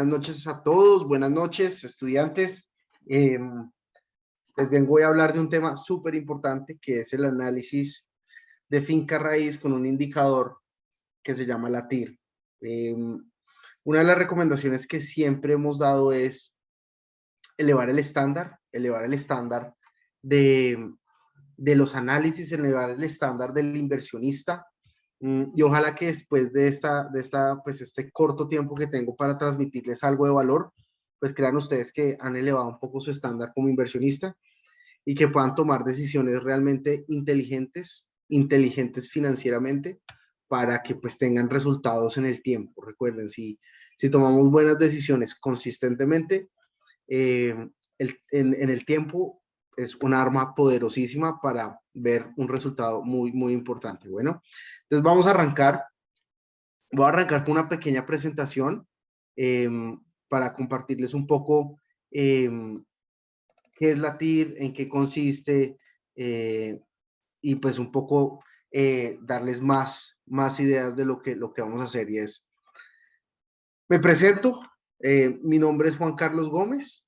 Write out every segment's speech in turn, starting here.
buenas noches a todos, buenas noches estudiantes. Les vengo a hablar de un tema súper importante que es el análisis de finca raíz con un indicador que se llama la TIR. Una de las recomendaciones que siempre hemos dado es elevar el estándar de los análisis, elevar el estándar del inversionista. Y ojalá que después de pues este corto tiempo que tengo para transmitirles algo de valor, pues crean ustedes que han elevado un poco su estándar como inversionista y que puedan tomar decisiones realmente inteligentes financieramente para que pues tengan resultados en el tiempo. Recuerden, si tomamos buenas decisiones consistentemente, en el tiempo es un arma poderosísima para ver un resultado muy importante. Bueno, entonces vamos a arrancar. Voy a arrancar con una pequeña presentación eh, para compartirles un poco qué es la TIR, en qué consiste y pues un poco darles más ideas de lo que vamos a hacer. Y me presento, mi nombre es Juan Carlos Gómez.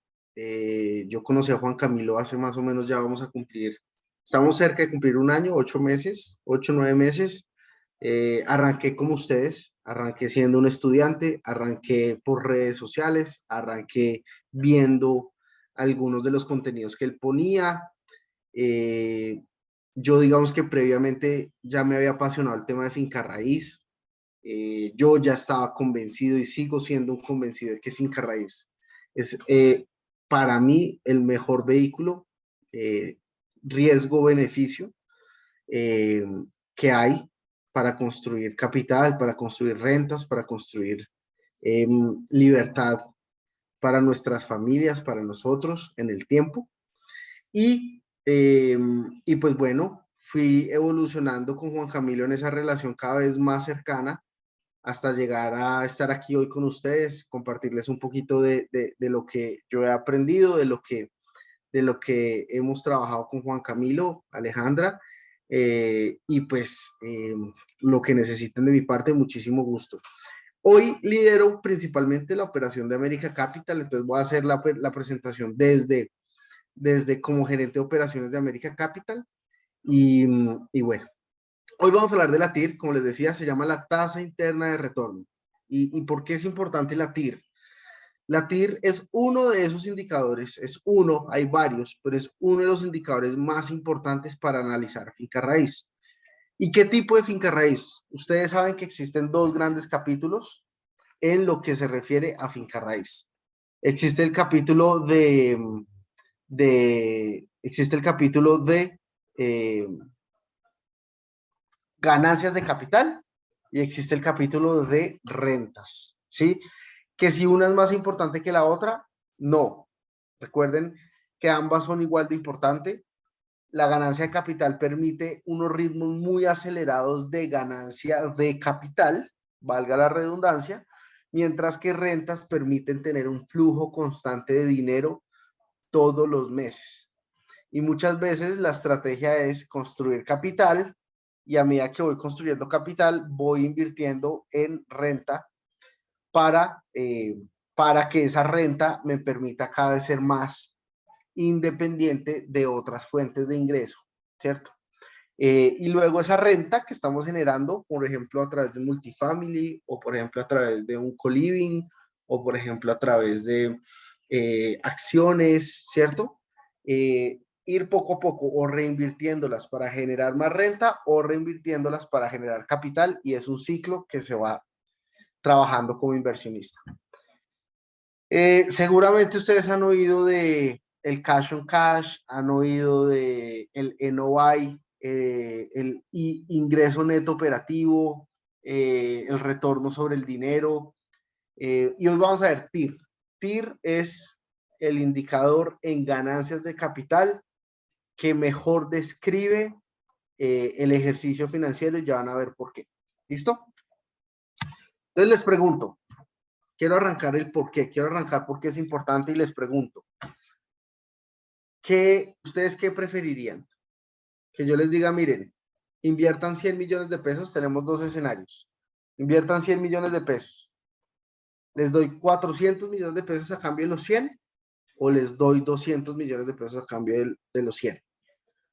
Yo conocí a Juan Camilo hace más o menos, ya vamos a cumplir, estamos cerca de cumplir un año, 8 meses, 8 o 9 meses. Arranqué como ustedes, arranqué siendo un estudiante, arranqué por redes sociales, arranqué viendo algunos de los contenidos que él ponía. Eh, yo digamos que previamente ya me había apasionado el tema de finca raíz. Yo ya estaba convencido y sigo siendo un convencido de que finca raíz es para mí el mejor vehículo, eh, riesgo-beneficio eh, que hay para construir capital, para construir rentas, para construir libertad para nuestras familias, para nosotros en el tiempo. Y pues bueno, fui evolucionando con Juan Camilo en esa relación cada vez más cercana hasta llegar a estar aquí hoy con ustedes, compartirles un poquito de lo que yo he aprendido, de lo que hemos trabajado con Juan Camilo, Alejandra, y pues lo que necesiten de mi parte, muchísimo gusto. Hoy lidero principalmente la operación de América Capital, entonces voy a hacer la presentación desde como gerente de operaciones de América Capital. Y bueno, hoy vamos a hablar de la TIR, como les decía, se llama la tasa interna de retorno. ¿Y por qué es importante la TIR? La TIR es uno de esos indicadores, es uno, hay varios, pero es uno de los indicadores más importantes para analizar finca raíz. ¿Y qué tipo de finca raíz? Ustedes saben que existen dos grandes capítulos en lo que se refiere a finca raíz. Existe el capítulo existe el capítulo de ganancias de capital y existe el capítulo de rentas, ¿sí? Que si una es más importante que la otra, no. Recuerden que ambas son igual de importante. La ganancia de capital permite unos ritmos muy acelerados de ganancia de capital, valga la redundancia, mientras que rentas permiten tener un flujo constante de dinero todos los meses. Y muchas veces la estrategia es construir capital y a medida que voy construyendo capital, voy invirtiendo en renta para, eh, para que esa renta me permita cada vez ser más independiente de otras fuentes de ingreso, ¿cierto? Y luego esa renta que estamos generando, por ejemplo, a través de un multifamily o por ejemplo a través de un co-living o por ejemplo a través de acciones, ¿cierto? Ir poco a poco o reinvirtiéndolas para generar más renta o reinvirtiéndolas para generar capital y es un ciclo que se va trabajando como inversionista. Seguramente ustedes han oído de el cash on cash, han oído de el NOI, el ingreso neto operativo, el retorno sobre el dinero. Y hoy vamos a ver TIR. TIR es el indicador en ganancias de capital que mejor describe el ejercicio financiero y ya van a ver por qué. ¿Listo? Entonces les pregunto, quiero arrancar el por qué, quiero arrancar por qué es importante y les pregunto, ¿ustedes qué preferirían? Que yo les diga, miren, inviertan 100 millones de pesos, tenemos dos escenarios. Inviertan 100 millones de pesos. ¿Les doy 400 millones de pesos a cambio de los 100 o les doy 200 millones de pesos a cambio de los 100?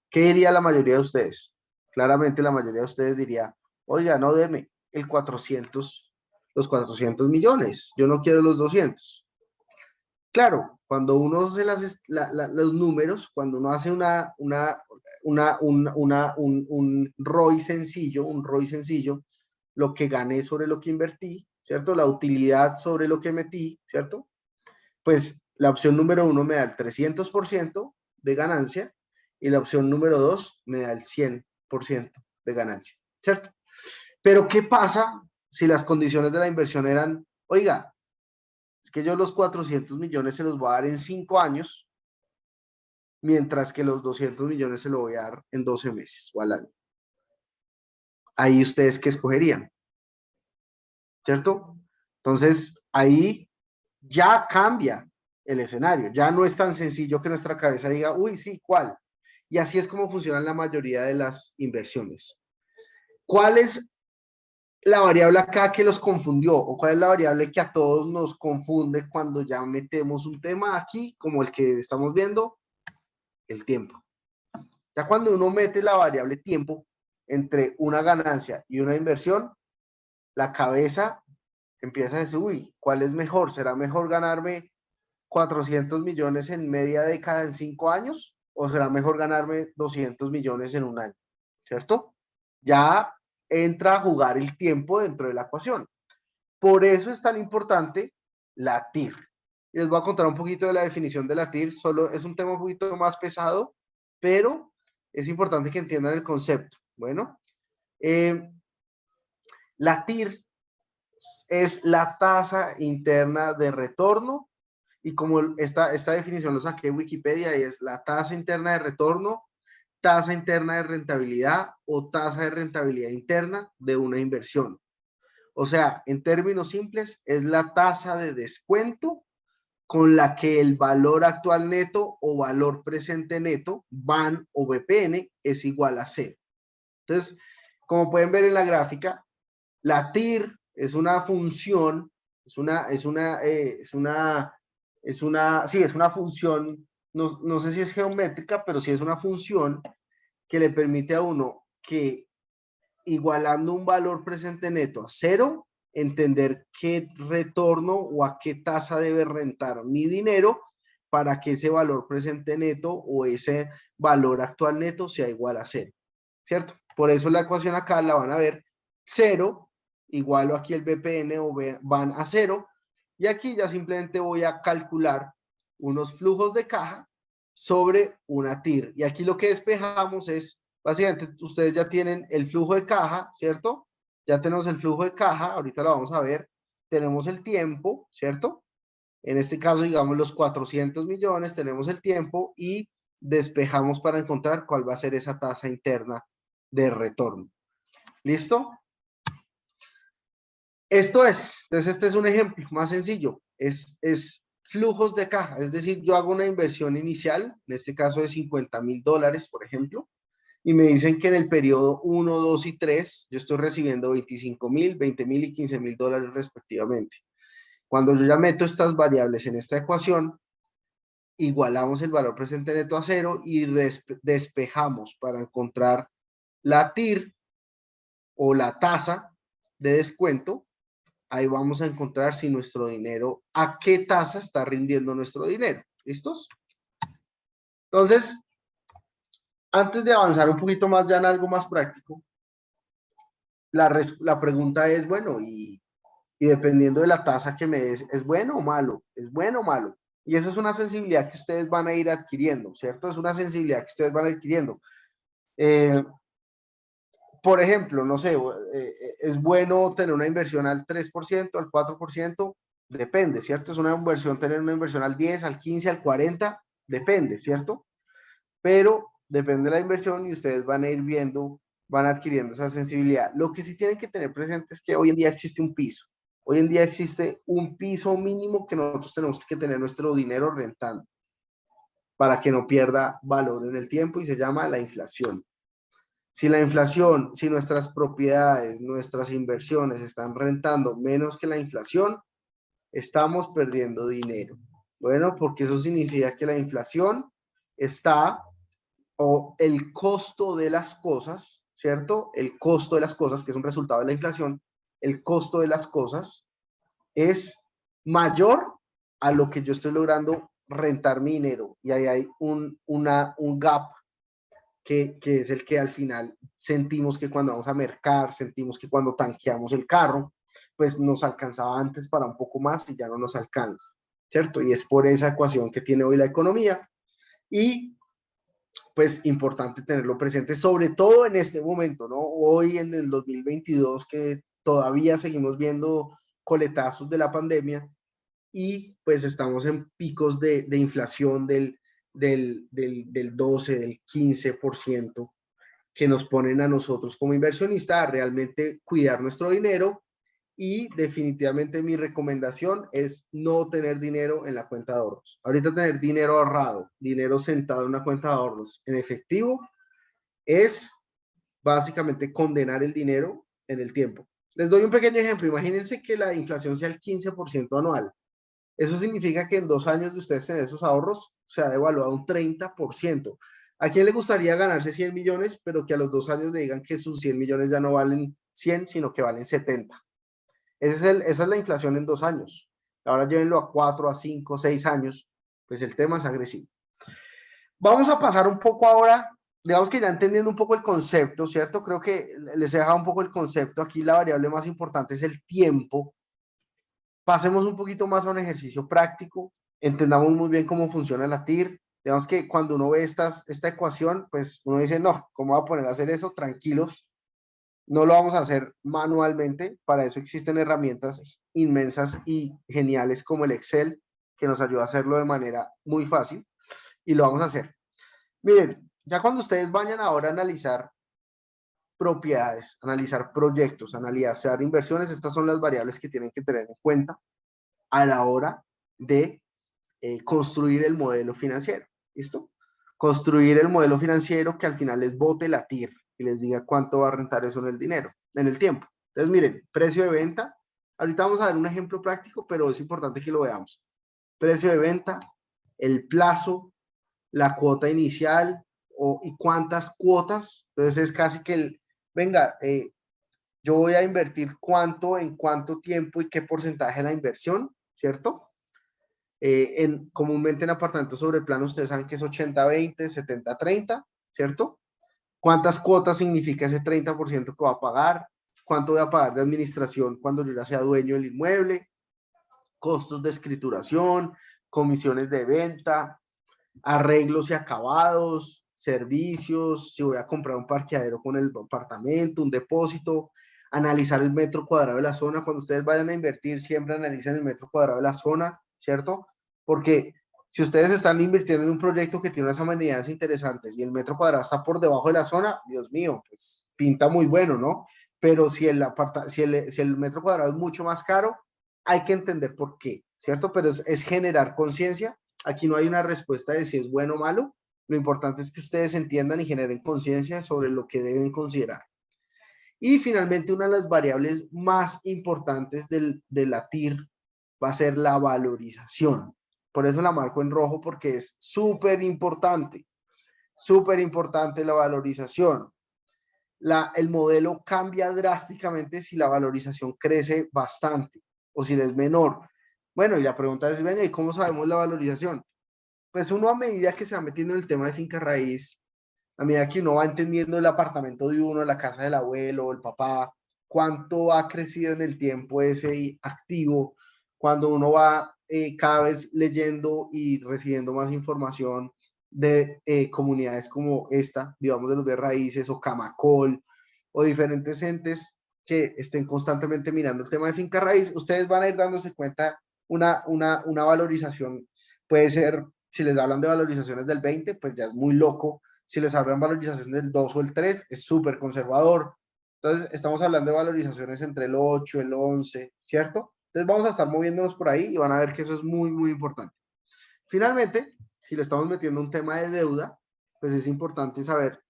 ¿Qué diría la mayoría de ustedes? Claramente la mayoría de ustedes diría, oiga, no deme los 400 millones, yo no quiero los 200. Claro, cuando uno hace los números, cuando uno hace un ROI sencillo, lo que gané sobre lo que invertí, ¿cierto? La utilidad sobre lo que metí, ¿cierto? Pues la opción número 1 me da el 300% de ganancia y la opción número 2 me da el 100% de ganancia, ¿cierto? Pero ¿qué pasa si las condiciones de la inversión eran, oiga, es que yo los 400 millones se los voy a dar en 5 años, mientras que los 200 millones se los voy a dar en 12 meses o al año? Ahí ustedes qué escogerían, ¿cierto? Entonces, ahí ya cambia el escenario. Ya no es tan sencillo que nuestra cabeza diga, uy, sí, ¿cuál? Y así es como funcionan la mayoría de las inversiones. ¿Cuál es la variable acá que los confundió? ¿O cuál es la variable que a todos nos confunde cuando ya metemos un tema aquí, como el que estamos viendo? El tiempo. Ya cuando uno mete la variable tiempo entre una ganancia y una inversión, la cabeza empieza a decir, uy, ¿cuál es mejor? ¿Será mejor ganarme 400 millones en media década en 5 años? ¿O será mejor ganarme 200 millones en un año? ¿Cierto? Ya entra a jugar el tiempo dentro de la ecuación. Por eso es tan importante la TIR. Les voy a contar un poquito de la definición de la TIR. Solo es un tema un poquito más pesado, pero es importante que entiendan el concepto. Bueno, la TIR es la tasa interna de retorno, y como esta definición lo saqué de Wikipedia, y es la tasa interna de retorno, tasa interna de rentabilidad o tasa de rentabilidad interna de una inversión. O sea, en términos simples, es la tasa de descuento con la que el valor actual neto o valor presente neto, VAN o VPN, es igual a cero. Entonces, como pueden ver en la gráfica, la TIR es una función, sí, es una función, no sé si es geométrica, pero sí es una función que le permite a uno que, igualando un valor presente neto a cero, entender qué retorno o a qué tasa debe rentar mi dinero para que ese valor presente neto o ese valor actual neto sea igual a cero, ¿cierto? Por eso la ecuación acá la van a ver: cero igual aquí el BPN o van a cero, y aquí ya simplemente voy a calcular unos flujos de caja sobre una TIR. Y aquí lo que despejamos es, básicamente, ustedes ya tienen el flujo de caja, ¿cierto? Ya tenemos el flujo de caja, ahorita lo vamos a ver. Tenemos el tiempo, ¿cierto? En este caso, digamos, los 400 millones, tenemos el tiempo y despejamos para encontrar cuál va a ser esa tasa interna de retorno. ¿Listo? Entonces este es un ejemplo más sencillo, es flujos de caja, es decir, yo hago una inversión inicial, en este caso de $50,000, por ejemplo, y me dicen que en el periodo 1, 2 y 3, yo estoy recibiendo 25,000, 20,000 y $15,000 respectivamente. Cuando yo ya meto estas variables en esta ecuación, igualamos el valor presente neto a cero y despejamos para encontrar la TIR o la tasa de descuento. Ahí vamos a encontrar si nuestro dinero, a qué tasa está rindiendo nuestro dinero. ¿Listos? Entonces, antes de avanzar un poquito más ya en algo más práctico, la pregunta es, bueno, y dependiendo de la tasa que me des, ¿es bueno o malo? ¿Es bueno o malo? Y esa es una sensibilidad que ustedes van a ir adquiriendo, ¿cierto? Es una sensibilidad que ustedes van a ir adquiriendo. Por ejemplo, no sé, ¿es bueno tener una inversión al 3%, al 4%? Depende, ¿cierto? Es una inversión, tener una inversión al 10, al 15, al 40, depende, ¿cierto? Pero depende de la inversión y ustedes van a ir viendo, van adquiriendo esa sensibilidad. Lo que sí tienen que tener presente es que hoy en día existe un piso. Hoy en día existe un piso mínimo que nosotros tenemos que tener nuestro dinero rentando para que no pierda valor en el tiempo, y se llama la inflación. Si la inflación, si nuestras propiedades, nuestras inversiones están rentando menos que la inflación, estamos perdiendo dinero. Bueno, porque eso significa que la inflación está, o el costo de las cosas, ¿cierto? El costo de las cosas, que es un resultado de la inflación, el costo de las cosas es mayor a lo que yo estoy logrando rentar mi dinero. Y ahí hay un gap que es el que al final sentimos que cuando vamos a mercar, sentimos que cuando tanqueamos el carro, pues nos alcanzaba antes para un poco más y ya no nos alcanza, ¿cierto? Y es por esa ecuación que tiene hoy la economía y pues importante tenerlo presente, sobre todo en este momento, ¿no? Hoy en el 2022 que todavía seguimos viendo coletazos de la pandemia y pues estamos en picos de inflación del 12, del 15%, que nos ponen a nosotros como inversionistas a realmente cuidar nuestro dinero y definitivamente mi recomendación es no tener dinero en la cuenta de ahorros. Ahorita tener dinero ahorrado, dinero sentado en una cuenta de ahorros en efectivo es básicamente condenar el dinero en el tiempo. Les doy un pequeño ejemplo. Imagínense que la inflación sea el 15% anual. Eso significa que en 2 años de ustedes tener esos ahorros se ha devaluado un 30%. ¿A quién le gustaría ganarse 100 millones, pero que a los 2 años le digan que sus 100 millones ya no valen 100, sino que valen 70? Esa es la inflación en 2 años. Ahora llévenlo a 4, a 5, 6 años, pues el tema es agresivo. Vamos a pasar un poco ahora, digamos que ya entendiendo un poco el concepto, ¿cierto? Creo que les he dejado un poco el concepto. Aquí la variable más importante es el tiempo. Pasemos un poquito más a un ejercicio práctico, entendamos muy bien cómo funciona la TIR. Digamos que cuando uno ve esta ecuación, pues uno dice, no, ¿cómo va a poner a hacer eso? Tranquilos, no lo vamos a hacer manualmente, para eso existen herramientas inmensas y geniales como el Excel, que nos ayuda a hacerlo de manera muy fácil, y lo vamos a hacer. Miren, ya cuando ustedes vayan ahora a analizar propiedades, analizar proyectos, analizar inversiones, estas son las variables que tienen que tener en cuenta a la hora de construir el modelo financiero. ¿Listo? Construir el modelo financiero que al final les bote la TIR y les diga cuánto va a rentar eso en el dinero, en el tiempo. Entonces, miren, precio de venta. Ahorita vamos a ver un ejemplo práctico, pero es importante que lo veamos. Precio de venta, el plazo, la cuota inicial y cuántas cuotas. Entonces, es casi que venga, yo voy a invertir cuánto, en cuánto tiempo y qué porcentaje de la inversión, ¿cierto? Comúnmente en apartamentos sobre plano ustedes saben que es 80-20, 70-30, ¿cierto? ¿Cuántas cuotas significa ese 30% que va a pagar? ¿Cuánto voy a pagar de administración cuando yo ya sea dueño del inmueble? Costos de escrituración, comisiones de venta, arreglos y acabados, servicios, si voy a comprar un parqueadero con el apartamento, un depósito, analizar el metro cuadrado de la zona. Cuando ustedes vayan a invertir, siempre analicen el metro cuadrado de la zona, ¿cierto? Porque si ustedes están invirtiendo en un proyecto que tiene unas amenidades interesantes y el metro cuadrado está por debajo de la zona, Dios mío, pues pinta muy bueno, ¿no? Pero si el metro cuadrado es mucho más caro, hay que entender por qué, ¿cierto? Pero es generar conciencia. Aquí no hay una respuesta de si es bueno o malo. Lo importante es que ustedes entiendan y generen conciencia sobre lo que deben considerar. Y finalmente, una de las variables más importantes de la TIR va a ser la valorización. Por eso la marco en rojo, porque es súper importante la valorización. El modelo cambia drásticamente si la valorización crece bastante o si es menor. Bueno, y la pregunta es, venga, ¿y cómo sabemos la valorización? Pues uno, a medida que se va metiendo en el tema de finca raíz, a medida que uno va entendiendo el apartamento de uno, la casa del abuelo, el papá, cuánto ha crecido en el tiempo ese activo, cuando uno va cada vez leyendo y recibiendo más información de comunidades como esta, digamos de los de raíces o Camacol o diferentes entes que estén constantemente mirando el tema de finca raíz, ustedes van a ir dándose cuenta una valorización. Puede ser, si les hablan de valorizaciones del 20, pues ya es muy loco. Si les hablan valorizaciones del 2 o el 3, es súper conservador. Entonces, estamos hablando de valorizaciones entre el 8, el 11, ¿cierto? Entonces, vamos a estar moviéndonos por ahí y van a ver que eso es muy, muy importante. Finalmente, si le estamos metiendo un tema de deuda, pues es importante saber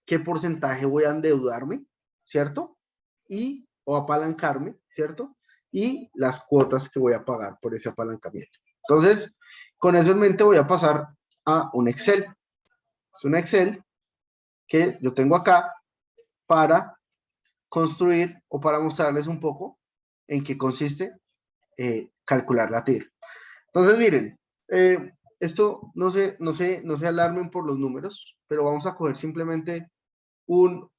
qué porcentaje voy a endeudarme, ¿cierto? O apalancarme, ¿cierto? y las cuotas que voy a pagar por ese apalancamiento. Entonces, con eso en mente voy a pasar a un Excel. Es un Excel que yo tengo acá para construir o para mostrarles un poco en qué consiste calcular la TIR. Entonces, miren, esto no se alarmen por los números, pero vamos a coger simplemente un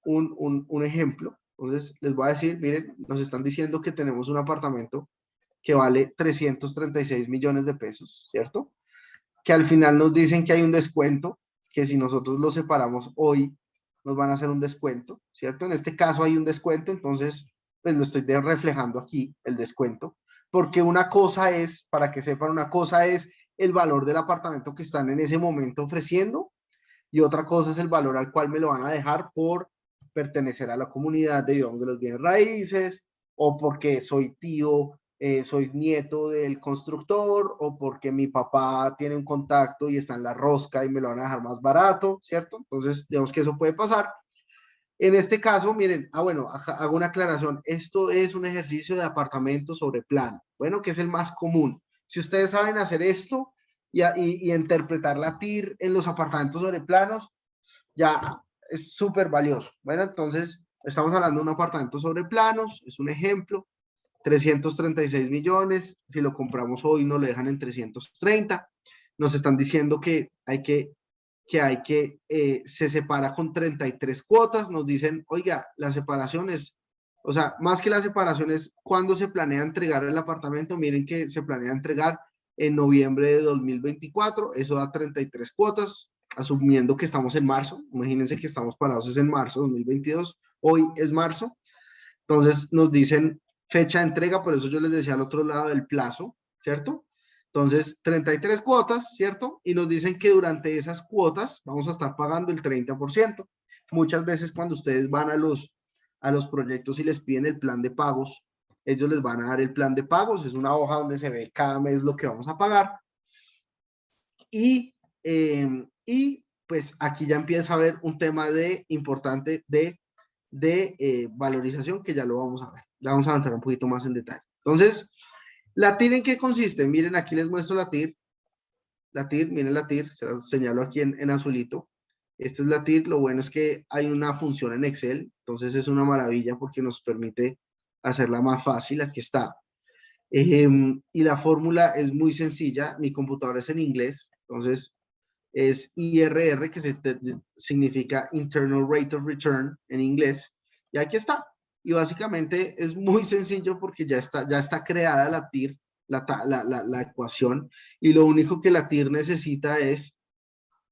ejemplo. Entonces, les voy a decir, miren, nos están diciendo que tenemos un apartamento que vale 336 millones de pesos, ¿cierto? Que al final nos dicen que hay un descuento, que si nosotros lo separamos hoy, nos van a hacer un descuento, ¿cierto? En este caso hay un descuento, entonces, pues lo estoy reflejando aquí, el descuento, porque una cosa es, para que sepan, una cosa es el valor del apartamento que están en ese momento ofreciendo y otra cosa es el valor al cual me lo van a dejar por pertenecer a la comunidad de Vivamos de los Bienes Raíces o porque soy tío, soy nieto del constructor o porque mi papá tiene un contacto y está en la rosca y me lo van a dejar más barato, ¿cierto? Entonces, digamos que eso puede pasar. En este caso, miren, bueno, hago una aclaración. Esto es un ejercicio de apartamento sobre plano. Bueno, que es el más común. Si ustedes saben hacer esto y interpretar la TIR en los apartamentos sobre planos, ya es súper valioso. Bueno, entonces, estamos hablando de un apartamento sobre planos, es un ejemplo. 336 millones. Si lo compramos hoy, nos lo dejan en 330. Nos están diciendo que se separa con 33 cuotas, nos dicen, oiga, la separación es, o sea, más que la separación es cuando se planea entregar el apartamento, miren que se planea entregar en noviembre de 2024, eso da 33 cuotas, asumiendo que estamos en marzo, imagínense que estamos parados es en marzo de 2022, hoy es marzo, entonces nos dicen fecha de entrega, por eso yo les decía al otro lado del plazo, ¿cierto? Entonces, 33 cuotas, ¿cierto? Y nos dicen que durante esas cuotas vamos a estar pagando el 30%. Muchas veces cuando ustedes van a los proyectos y les piden el plan de pagos, ellos les van a dar el plan de pagos, es una hoja donde se ve cada mes lo que vamos a pagar. Y pues aquí ya empieza a haber un tema importante de valorización que ya lo vamos a ver. Ya vamos a entrar un poquito más en detalle. Entonces, ¿la TIR en qué consiste? Miren, aquí les muestro la TIR. La TIR, miren la TIR, se la señalo aquí en azulito. Esta es la TIR, lo bueno es que hay una función en Excel, entonces es una maravilla porque nos permite hacerla más fácil. Aquí está. Y la fórmula es muy sencilla, mi computadora es en inglés, entonces es IRR, que significa Internal Rate of Return en inglés, y aquí está. Y básicamente es muy sencillo porque ya está creada la TIR, la ecuación, y lo único que la TIR necesita es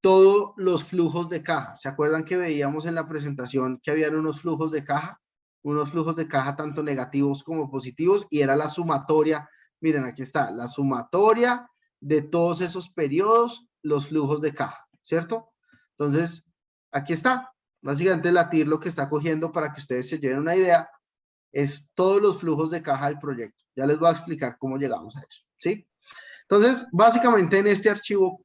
todos los flujos de caja. ¿Se acuerdan que veíamos en la presentación que habían unos flujos de caja? Unos flujos de caja tanto negativos como positivos y era la sumatoria. Miren, aquí está, la sumatoria de todos esos periodos, los flujos de caja, ¿cierto? Entonces, aquí está. Básicamente la TIR lo que está cogiendo para que ustedes se lleven una idea es todos los flujos de caja del proyecto. Ya les voy a explicar cómo llegamos a eso, ¿sí? Entonces, básicamente en este archivo,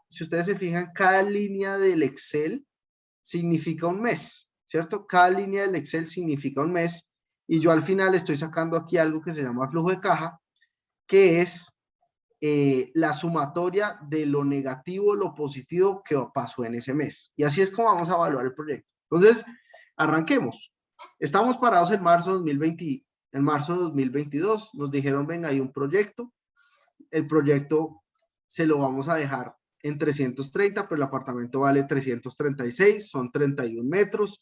si ustedes se fijan, cada línea del Excel significa un mes, ¿cierto? Cada línea del Excel significa un mes y yo al final estoy sacando aquí algo que se llama flujo de caja, que es la sumatoria de lo negativo, lo positivo que pasó en ese mes. Y así es como vamos a evaluar el proyecto. Entonces, arranquemos. Estamos parados en marzo de 2020, en marzo de 2022. Nos dijeron, venga, hay un proyecto. El proyecto se lo vamos a dejar en 330, pero el apartamento vale 336, son 31 metros.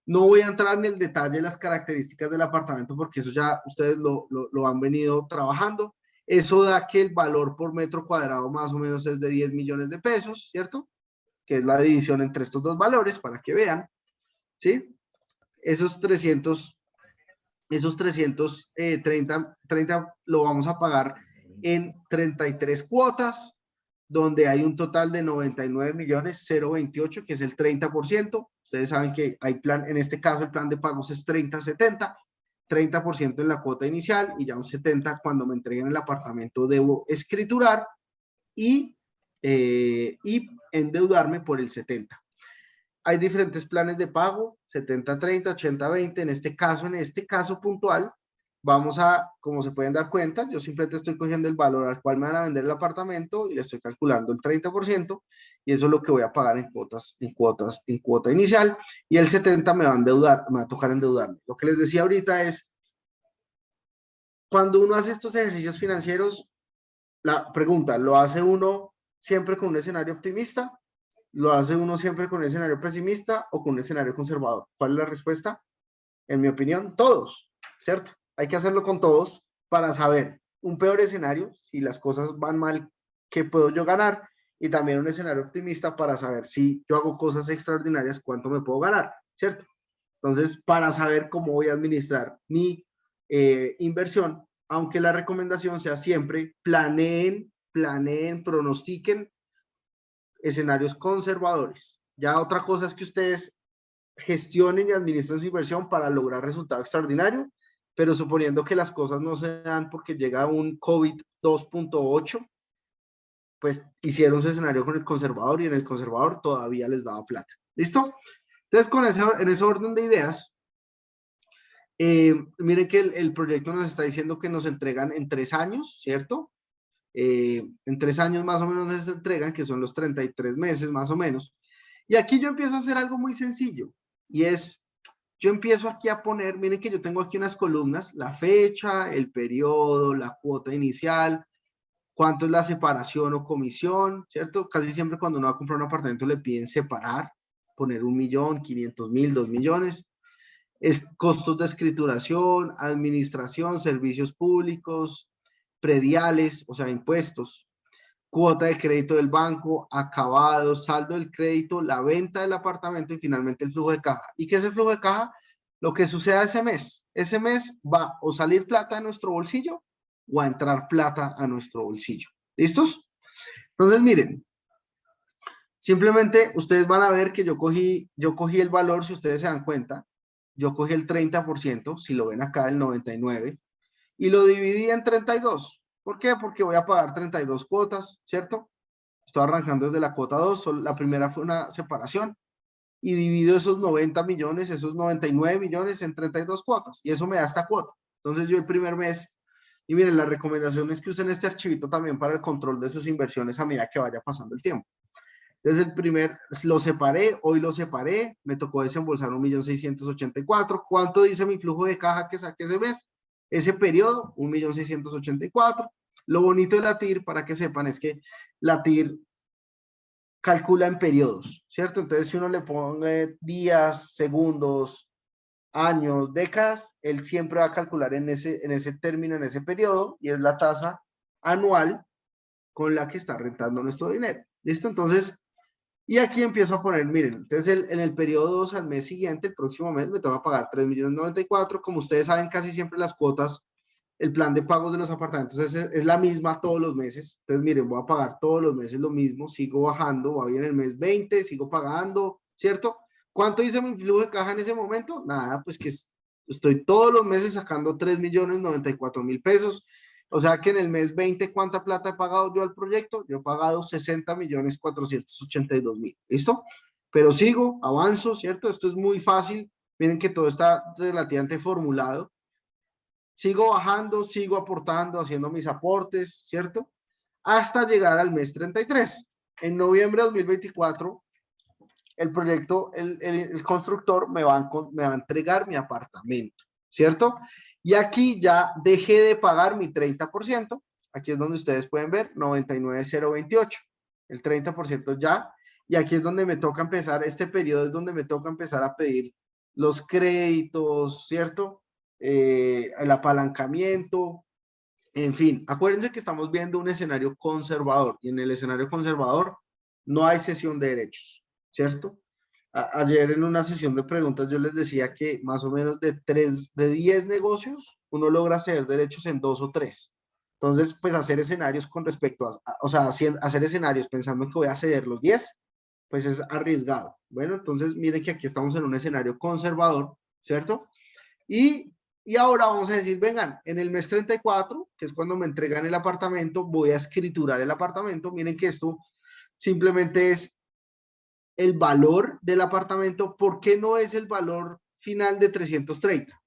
No voy a entrar en el detalle de las características del apartamento porque eso ya ustedes lo han venido trabajando. Eso da que el valor por metro cuadrado más o menos es de 10 millones de pesos, ¿cierto? Que es la división entre estos dos valores para que vean, ¿sí? Esos 30 lo vamos a pagar en 33 cuotas, donde hay un total de 99 millones 028, que es el 30%. Ustedes saben que hay plan, en este caso el plan de pagos es 30-70, 30% en la cuota inicial y ya un 70% cuando me entreguen el apartamento debo escriturar y endeudarme por el 70%. Hay diferentes planes de pago, 70-30, 80-20. En este caso puntual, vamos a, como se pueden dar cuenta, yo simplemente estoy cogiendo el valor al cual me van a vender el apartamento y le estoy calculando el 30% y eso es lo que voy a pagar en cuotas, en cuota inicial y el 70% me va a endeudar, me va a tocar endeudarme. Lo que les decía ahorita es, cuando uno hace estos ejercicios financieros, la pregunta, ¿lo hace uno siempre con un escenario optimista? ¿Lo hace uno siempre con un escenario pesimista o con un escenario conservador? ¿Cuál es la respuesta? En mi opinión, todos, ¿cierto? Hay que hacerlo con todos para saber un peor escenario, si las cosas van mal, ¿qué puedo yo ganar? Y también un escenario optimista para saber si yo hago cosas extraordinarias, cuánto me puedo ganar, ¿cierto? Entonces, para saber cómo voy a administrar mi inversión, aunque la recomendación sea siempre planeen, pronostiquen escenarios conservadores. Ya otra cosa es que ustedes gestionen y administren su inversión para lograr resultado extraordinario, pero suponiendo que las cosas no se dan porque llega un COVID 2.8, pues hicieron su escenario con el conservador y en el conservador todavía les daba plata. ¿Listo? Entonces, en ese orden de ideas, miren que el proyecto nos está diciendo que nos entregan en 3 años, ¿cierto? En 3 años más o menos se entregan, que son los 33 meses más o menos. Y aquí yo empiezo a hacer algo muy sencillo, y es, yo empiezo aquí a poner, miren que yo tengo aquí unas columnas, la fecha, el periodo, la cuota inicial, cuánto es la separación o comisión, ¿cierto? Casi siempre cuando uno va a comprar un apartamento le piden separar, poner 1.000.000, 500.000, 2.000.000. Es costos de escrituración, administración, servicios públicos, prediales, o sea, impuestos, cuota de crédito del banco, acabado, saldo del crédito, la venta del apartamento y finalmente el flujo de caja. ¿Y qué es el flujo de caja? Lo que suceda ese mes. Ese mes va o salir plata de nuestro bolsillo o a entrar plata a nuestro bolsillo. ¿Listos? Entonces, miren, simplemente ustedes van a ver que yo cogí el valor, si ustedes se dan cuenta, yo cogí el 30%, si lo ven acá, el 99, y lo dividí en 32. ¿Por qué? Porque voy a pagar 32 cuotas, ¿cierto? Estoy arrancando desde la cuota 2, la primera fue una separación, y divido esos 90 millones, esos 99 millones en 32 cuotas, y eso me da esta cuota. Entonces yo el primer mes, y miren, la recomendación es que usen este archivito también para el control de sus inversiones a medida que vaya pasando el tiempo. Entonces el primer, lo separé, hoy lo separé, me tocó desembolsar 1.684.000. ¿Cuánto dice mi flujo de caja que saqué ese mes? Ese periodo, 1.684.000. Lo bonito de la TIR, para que sepan, es que la TIR calcula en periodos, ¿cierto? Entonces, si uno le pone días, segundos, años, décadas, él siempre va a calcular en ese término, en ese periodo, y es la tasa anual con la que está rentando nuestro dinero. ¿Listo? Entonces, y aquí empiezo a poner, miren, entonces en el periodo 2 al mes siguiente, el próximo mes, me tengo que pagar 3.094.000. Como ustedes saben, casi siempre las cuotas, el plan de pagos de los apartamentos es la misma todos los meses. Entonces, miren, voy a pagar todos los meses lo mismo, sigo bajando, voy en el mes 20, sigo pagando, ¿cierto? ¿Cuánto hice mi flujo de caja en ese momento? Nada, pues que estoy todos los meses sacando 3.094.000 pesos. O sea que en el mes 20, ¿cuánta plata he pagado yo al proyecto? Yo he pagado 60.482.000. ¿Listo? Pero sigo, avanzo, ¿cierto? Esto es muy fácil. Miren que todo está relativamente formulado. Sigo bajando, sigo aportando, haciendo mis aportes, ¿cierto? Hasta llegar al mes 33. En noviembre de 2024, el proyecto, el constructor me va a entregar mi apartamento, ¿cierto? Y aquí ya dejé de pagar mi 30%. Aquí es donde ustedes pueden ver 99,028. El 30% ya. Y aquí es donde me toca empezar, este periodo es donde me toca empezar a pedir los créditos, ¿cierto? El apalancamiento, en fin. Acuérdense que estamos viendo un escenario conservador y en el escenario conservador no hay cesión de derechos, ¿cierto? Ayer en una sesión de preguntas yo les decía que más o menos de 10 negocios, uno logra ceder derechos en 2 o 3. Entonces, pues hacer escenarios con respecto o sea, hacer escenarios pensando que voy a ceder los 10, pues es arriesgado. Bueno, entonces miren que aquí estamos en un escenario conservador, ¿cierto? Y, y ahora vamos a decir, vengan, en el mes 34, que es cuando me entregan el apartamento, voy a escriturar el apartamento. Miren que esto simplemente es el valor del apartamento. ¿Por qué no es el valor final de 330?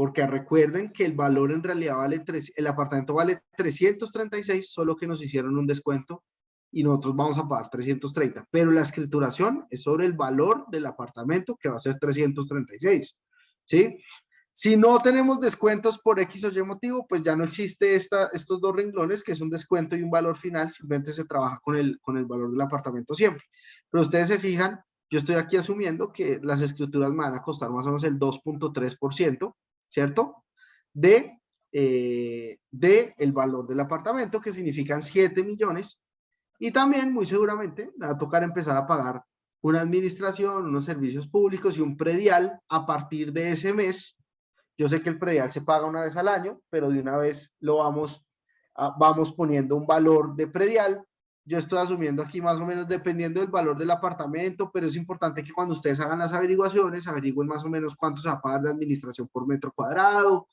porque recuerden que el valor en realidad vale el apartamento vale 336, solo que nos hicieron un descuento y nosotros vamos a pagar 330, pero la escrituración es sobre el valor del apartamento que va a ser 336, ¿sí? Si no tenemos descuentos por X o Y motivo, pues ya no existe estos dos renglones, que es un descuento y un valor final, simplemente se trabaja con el valor del apartamento siempre. Pero ustedes se fijan, yo estoy aquí asumiendo que las escrituras me van a costar más o menos el 2.3%, ¿cierto? De el valor del apartamento, que significan 7 millones, y también muy seguramente me va a tocar empezar a pagar una administración, unos servicios públicos y un predial a partir de ese mes. Yo sé que el predial se paga una vez al año, pero de una vez lo vamos poniendo un valor de predial. Yo estoy asumiendo aquí más o menos dependiendo del valor del apartamento, pero es importante que cuando ustedes hagan las averiguaciones, averigüen más o menos cuánto se va a pagar de administración por metro cuadrado,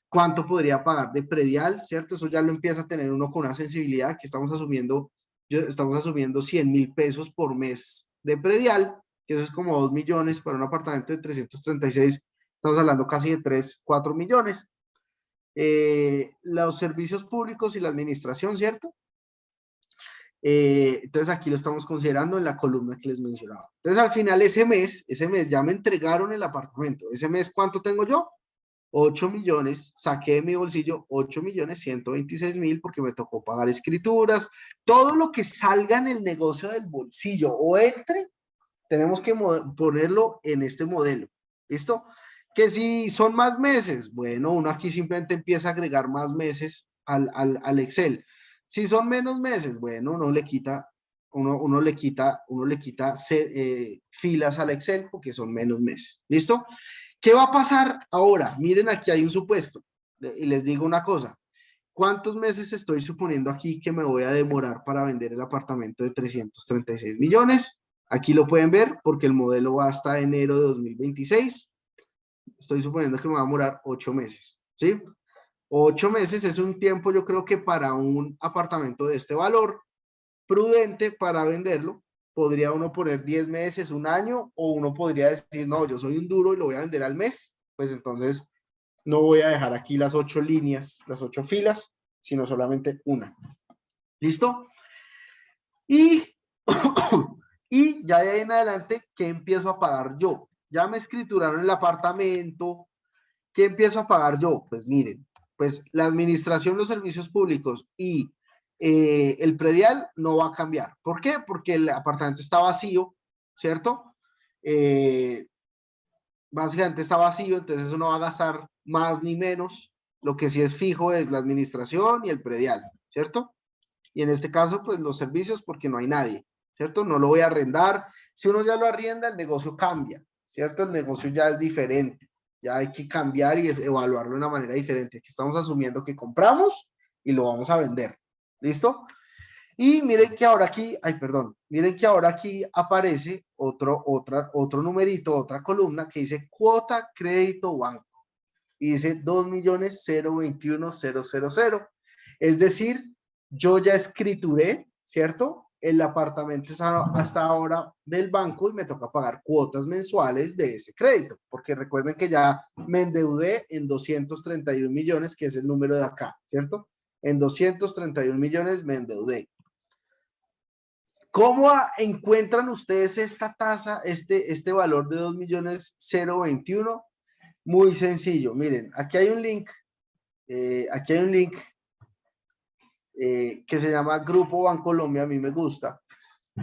cuánto podría pagar de predial, ¿cierto? Eso ya lo empieza a tener uno con una sensibilidad que estamos asumiendo 100.000 pesos por mes de predial, que eso es como 2 millones para un apartamento de 336, estamos hablando casi de 3, 4 millones. Los servicios públicos y la administración, ¿cierto? Entonces aquí lo estamos considerando en la columna que les mencionaba. Entonces al final ese mes ya me entregaron el apartamento. Ese mes, ¿cuánto tengo yo? 8 millones, saqué de mi bolsillo 8 millones 126 mil porque me tocó pagar escrituras, todo lo que salga en el negocio del bolsillo o entre, tenemos que ponerlo en este modelo, ¿listo? Que si son más meses, bueno, uno aquí simplemente empieza a agregar más meses al Excel. Si son menos meses, bueno, uno le quita filas al Excel porque son menos meses, ¿listo? ¿Qué va a pasar ahora? Miren, aquí hay un supuesto y les digo una cosa. ¿Cuántos meses estoy suponiendo aquí que me voy a demorar para vender el apartamento de 336 millones? Aquí lo pueden ver porque el modelo va hasta enero de 2026. Estoy suponiendo que me va a demorar 8 meses, ¿sí? 8 meses es un tiempo, yo creo que para un apartamento de este valor, prudente para venderlo. Podría uno poner 10 meses, un año, o uno podría decir, no, yo soy un duro y lo voy a vender al mes. Pues entonces no voy a dejar aquí las 8 líneas, las 8 filas, sino solamente una. ¿Listo? Y, y ya de ahí en adelante, ¿qué empiezo a pagar yo? Ya me escrituraron el apartamento. ¿Qué empiezo a pagar yo? Pues miren, pues la administración, los servicios públicos y el predial no va a cambiar. ¿Por qué? Porque el apartamento está vacío, ¿cierto? Básicamente está vacío, entonces eso no va a gastar más ni menos. Lo que sí es fijo es la administración y el predial, ¿cierto? Y en este caso, pues los servicios porque no hay nadie, ¿cierto? No lo voy a arrendar. Si uno ya lo arrienda, el negocio cambia, ¿cierto? El negocio ya es diferente. Ya hay que cambiar y evaluarlo de una manera diferente. Aquí estamos asumiendo que compramos y lo vamos a vender. ¿Listo? Y miren que ahora aquí, ay, perdón, miren que ahora aquí aparece otro numerito, otra columna que dice cuota crédito banco. Y dice 2.021.000. Es decir, yo ya escrituré, ¿cierto? El apartamento hasta ahora del banco y me toca pagar cuotas mensuales de ese crédito, porque recuerden que ya me endeudé en 231 millones, que es el número de acá, ¿cierto? En 231 millones me endeudé. ¿Cómo encuentran ustedes esta tasa, este valor de 2.021.000? Muy sencillo, miren, aquí hay un link que se llama Grupo Bancolombia, a mí me gusta.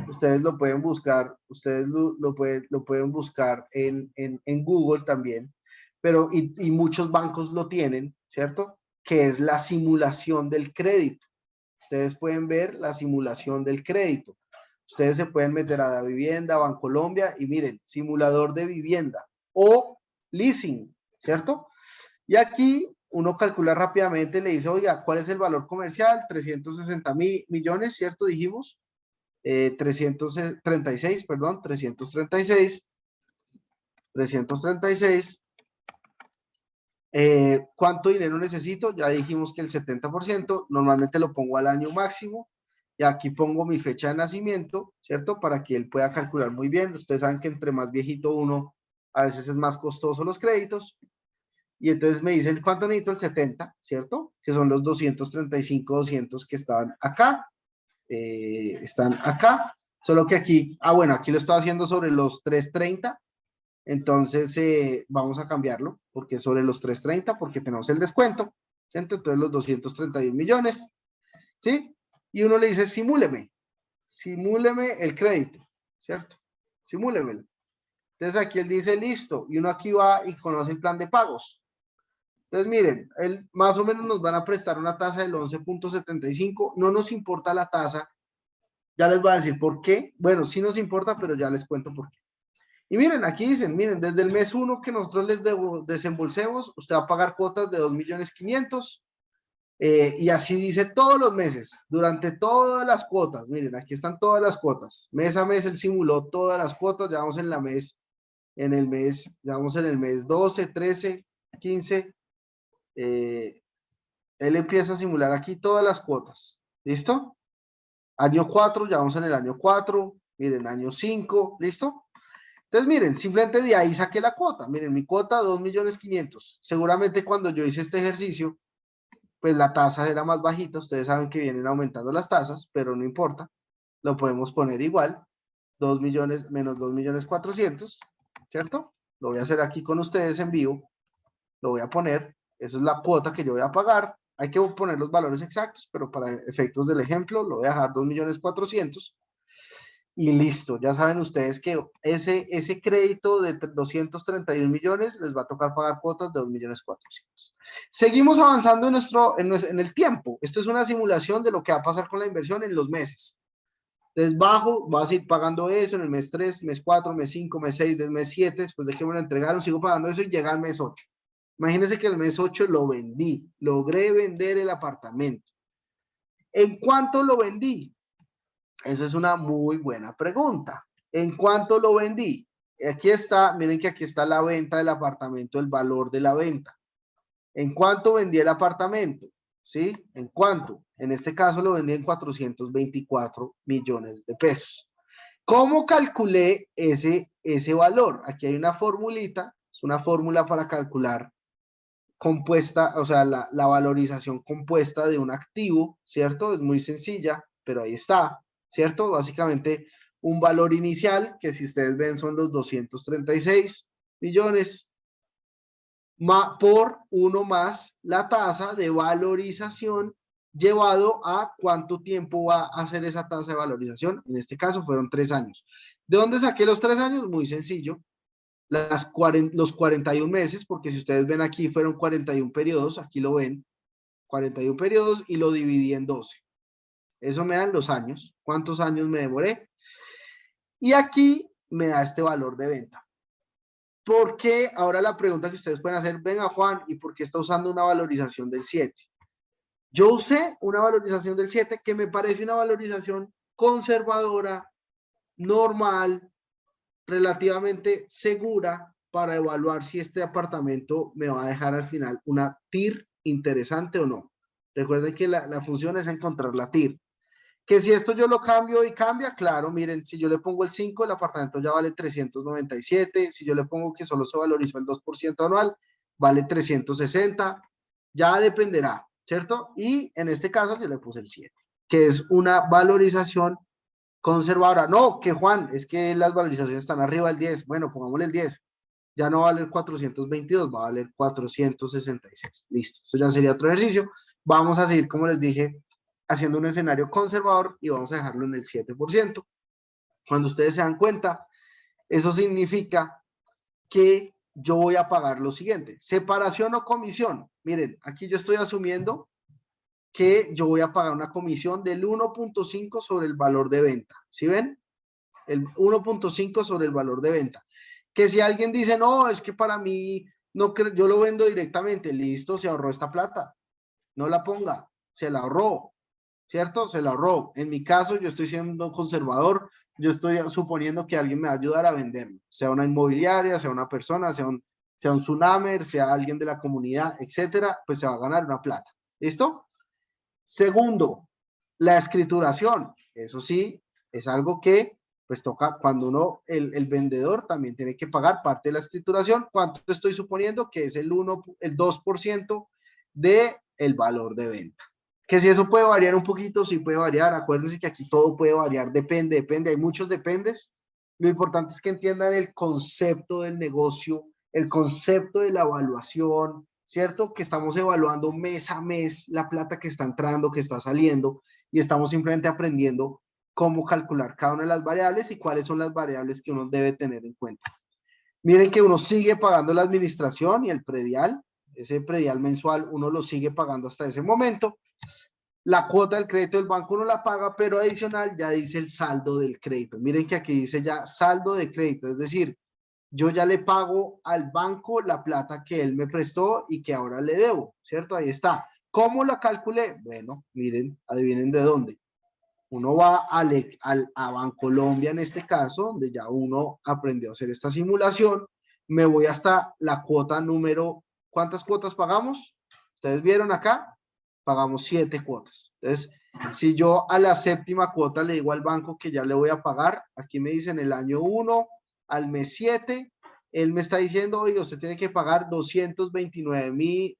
Ustedes lo pueden buscar, ustedes lo pueden buscar en Google también, pero y muchos bancos lo tienen, ¿cierto? Que es la simulación del crédito. Ustedes pueden ver la simulación del crédito. Ustedes se pueden meter a la vivienda, Bancolombia y miren, simulador de vivienda o leasing, ¿cierto? Y aquí uno calcula rápidamente, le dice, oiga, ¿cuál es el valor comercial? 360 millones, ¿cierto? Dijimos. 336, perdón, 336. ¿Cuánto dinero necesito? Ya dijimos que el 70%, normalmente lo pongo al año máximo. Y aquí pongo mi fecha de nacimiento, ¿cierto? Para que él pueda calcular muy bien. Ustedes saben que entre más viejito uno, a veces es más costoso los créditos. y entonces me dicen cuánto necesito, el 70, ¿cierto? Que son los 235, 200 que estaban acá, están acá, solo que aquí, bueno, aquí lo estoy haciendo sobre los 330, entonces vamos a cambiarlo, porque es sobre los 330, porque tenemos el descuento, ¿cierto? Entonces los 231 millones, ¿sí? Y uno le dice, simúleme el crédito, ¿cierto? Simúlemelo. Entonces aquí él dice, listo, y uno aquí va y conoce el plan de pagos. Entonces miren, más o menos nos van a prestar una tasa del 11.75, no nos importa la tasa, ya les voy a decir por qué. Bueno, sí nos importa, pero ya les cuento por qué. Y miren, aquí dicen, miren, desde el mes 1 que nosotros les desembolsemos, usted va a pagar cuotas de 2.500.000, y así dice todos los meses, durante todas las cuotas. Miren, aquí están todas las cuotas. Mes a mes él simuló todas las cuotas, ya vamos en el mes 12, 13, 15. Él empieza a simular aquí todas las cuotas. ¿Listo? Año 4, ya vamos en el año 4. Miren, año 5, ¿listo? Entonces, miren, simplemente de ahí saqué la cuota. Miren, mi cuota, 2.500.000. Seguramente cuando yo hice este ejercicio, pues la tasa era más bajita. Ustedes saben que vienen aumentando las tasas, pero no importa. Lo podemos poner igual. 2 millones menos 2.400.000, ¿cierto? Lo voy a hacer aquí con ustedes en vivo. Lo voy a poner. Esa es la cuota que yo voy a pagar. Hay que poner los valores exactos, pero para efectos del ejemplo, lo voy a dejar 2.400.000. Y listo, ya saben ustedes que ese crédito de 231 millones les va a tocar pagar cuotas de 2.400.000. Seguimos avanzando en el tiempo. Esto es una simulación de lo que va a pasar con la inversión en los meses. Entonces vas a ir pagando eso en el mes 3, mes 4, mes 5, mes 6, del mes 7, después de que me lo entregaron, sigo pagando eso y llega al mes 8. Imagínense que el mes 8 lo vendí, logré vender el apartamento. ¿En cuánto lo vendí? Esa es una muy buena pregunta. ¿En cuánto lo vendí? Aquí está, miren que aquí está la venta del apartamento, el valor de la venta. ¿En cuánto vendí el apartamento? ¿Sí? ¿En cuánto? En este caso lo vendí en 424 millones de pesos. ¿Cómo calculé ese valor? Aquí hay una formulita, es una fórmula para calcular compuesta, o sea, la valorización compuesta de un activo, ¿cierto? Es muy sencilla, pero ahí está, ¿cierto? Básicamente un valor inicial, que si ustedes ven son los 236 millones, por uno más la tasa de valorización llevado a cuánto tiempo va a hacer esa tasa de valorización. En este caso fueron 3 años. ¿De dónde saqué los 3 años? Muy sencillo. Los 41 meses, porque si ustedes ven aquí fueron 41 periodos, aquí lo ven, 41 periodos y lo dividí en 12. Eso me dan los años, cuántos años me demoré. Y aquí me da este valor de venta. ¿Por qué? Ahora la pregunta que ustedes pueden hacer, venga Juan, ¿y por qué está usando una valorización del 7? Yo usé una valorización del 7 que me parece una valorización conservadora, normal, relativamente segura para evaluar si este apartamento me va a dejar al final una TIR interesante o no. Recuerden que la función es encontrar la TIR. Que si esto yo lo cambio y cambia, claro, miren, si yo le pongo el 5, el apartamento ya vale 397. Si yo le pongo que solo se valorizó el 2% anual, vale 360. Ya dependerá, ¿cierto? Y en este caso yo le puse el 7, que es una valorización conservadora. No, que Juan, es que las valorizaciones están arriba del 10. Bueno, pongámosle el 10. Ya no va a valer 422, va a valer 466. Listo, eso ya sería otro ejercicio. Vamos a seguir, como les dije, haciendo un escenario conservador y vamos a dejarlo en el 7%. Cuando ustedes se dan cuenta, eso significa que yo voy a pagar lo siguiente: separación o comisión. Miren, aquí yo estoy asumiendo que yo voy a pagar una comisión del 1.5 sobre el valor de venta. ¿Sí ven? El 1.5 sobre el valor de venta. Que si alguien dice, no, es que para mí, no, yo lo vendo directamente, listo, se ahorró esta plata. No la ponga, se la ahorró, ¿cierto? Se la ahorró. En mi caso, yo estoy siendo conservador, yo estoy suponiendo que alguien me va a ayudar a venderlo, sea una inmobiliaria, sea una persona, sea un Sunamer, sea alguien de la comunidad, etcétera, pues se va a ganar una plata. ¿Listo? Segundo, la escrituración. Eso sí, es algo que pues toca, cuando uno, el vendedor también tiene que pagar parte de la escrituración. ¿Cuánto estoy suponiendo? Que es el 2% del valor de venta. Que si eso puede variar un poquito, sí puede variar. Acuérdense que aquí todo puede variar, depende, hay muchos dependes. Lo importante es que entiendan el concepto del negocio, el concepto de la evaluación, ¿cierto? Que estamos evaluando mes a mes la plata que está entrando, que está saliendo, y estamos simplemente aprendiendo cómo calcular cada una de las variables y cuáles son las variables que uno debe tener en cuenta. Miren que uno sigue pagando la administración y el predial, ese predial mensual uno lo sigue pagando hasta ese momento. La cuota del crédito del banco uno la paga, pero adicional ya dice el saldo del crédito. Miren que aquí dice ya saldo de crédito, es decir, yo ya le pago al banco la plata que él me prestó y que ahora le debo, ¿cierto? Ahí está. ¿Cómo la calculé? Bueno, miren, adivinen de dónde. Uno va a Bancolombia en este caso, donde ya uno aprendió a hacer esta simulación. Me voy hasta la cuota número, ¿cuántas cuotas pagamos? Ustedes vieron acá, pagamos 7 cuotas. Entonces, si yo a la séptima cuota le digo al banco que ya le voy a pagar, aquí me dicen el año 1, al mes 7, él me está diciendo, oye, usted tiene que pagar 229 millones.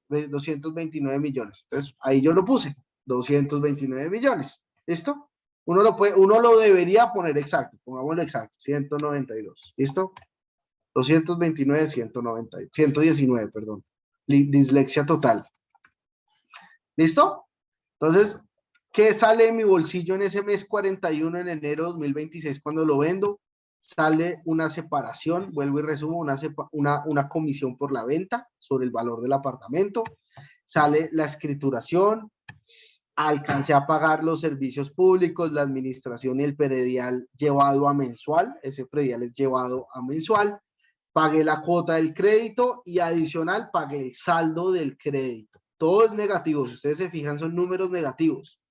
Entonces, ahí yo lo puse, 229 millones. ¿Listo? Uno lo debería poner exacto, pongámoslo exacto, 192, ¿listo? 229, 119, perdón. Dislexia total. ¿Listo? Entonces, ¿qué sale de mi bolsillo en ese mes 41 en enero de 2026 cuando lo vendo? Sale una separación, vuelvo y resumo, una comisión por la venta sobre el valor del apartamento, sale la escrituración, alcancé a pagar los servicios públicos, la administración y el predial llevado a mensual, ese predial es llevado a mensual, pagué la cuota del crédito y adicional pagué el saldo del crédito. Todo es negativo, si ustedes se fijan son números negativos.